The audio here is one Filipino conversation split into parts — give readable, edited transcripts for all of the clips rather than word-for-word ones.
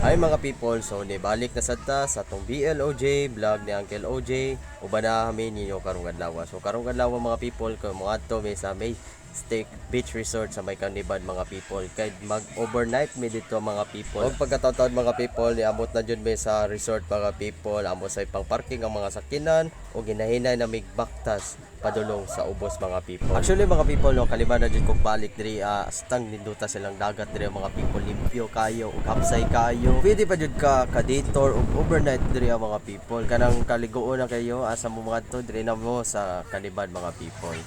Ay mga people, so nibalik na sad ta sa tong BLOJ vlog ni Uncle OJ. Uban na kami ninyo karong adlaw. So karong adlaw mga people, kung mga adto may sa may Steak Beach Resort sa may Kanibad mga people. Kay mag-overnight mi dito mga people. Og pagkataon mga people, niabot na jud mi sa resort mga people. Amo sa ipang parking ang mga sakinan o ginahinay na mig baktas padulong sa ubos mga people. Actually mga people, no, kaliban na jud kog balik diri astang ninduta silang dagat diri mga people, limpyo kayo ug hapsay kayo. Pwede pa jud ka ka-daytour ug overnight diri mga people. Kanang kaligoon na kayo asa mo mga to diri na mo sa Kanibad mga people.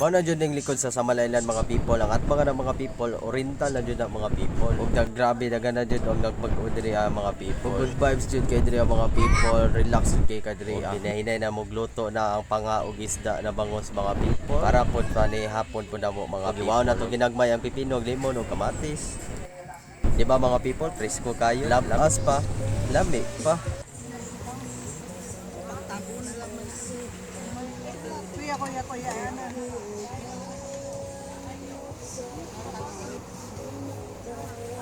Mao na jud ning likod sa Samalaylan mga people. Ang atbang na mga people, oriental na jud ang mga people. Ug grabe dagan na jud og nagpag-o diri mga people. Good vibes jud kay diri mga people, relax jud kay diri. Hinahinay na mogluto na ang panga ug isda na bangos mga people. Para pud pa ni hapon pud namo mga people. Wow na to ginagmay ang pipino, limon ug kamatis. Di ba mga people, presko kayo. Labas pa, lami pa. Kuya, ano?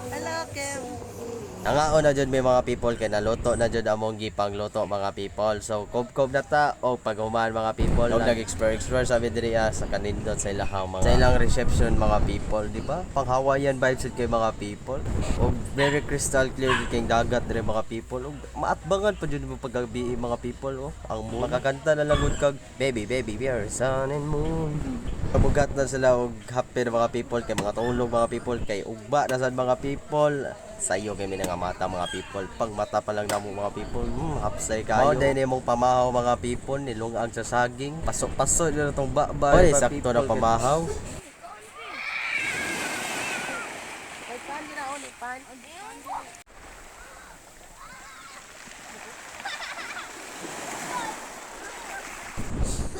Hello, Kim. Nangaon na jud may mga people kay naluto na jud among gipang luto mga people. So kob-kob na ta o paghuman mga people. Og nag-explore sabi diri sa kanindot sa ilang mga sa ilang reception mga people, di ba? Pang Hawaiian vibes jud kay mga people. Og very crystal clear jud kay dagat diri mga people. Og maatbangan pa jud mo paggabi mga people. Ang makakanta na lang kag baby we are sun and moon. Kabugat na sila og happy na mga people kay mga tulog mga people kay ugba na sad mga people. Sayo kami nga mata mga people. Pag mata pa lang namo mga people, hapsay kayo. Mao dai nimong pamahaw mga people, nilungag sa saging. Pasok-pasok na tong bakba. Oy, sakto na pamahaw.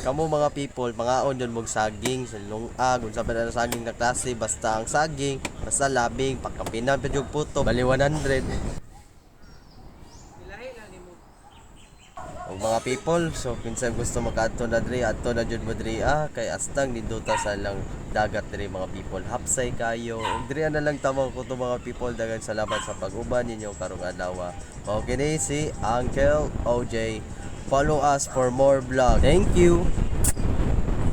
Kamu mga people, mga yun mong saging, silungag, unsa pa na saging na klase, basta ang saging, basta labing, pagkapinan pa yung puto, bali 100. O mga people, so pinsan gusto makaadto na diri, adto na jud mo diri kay astang ninduta sa lang dagat diri mga people. Hapsay kayo. Ug diri na lang tamang ko to mga people, dagan salamat sa pag-uban ninyo karong adlaw. Okay ni si Uncle OJ. Follow us for more vlog. Thank you.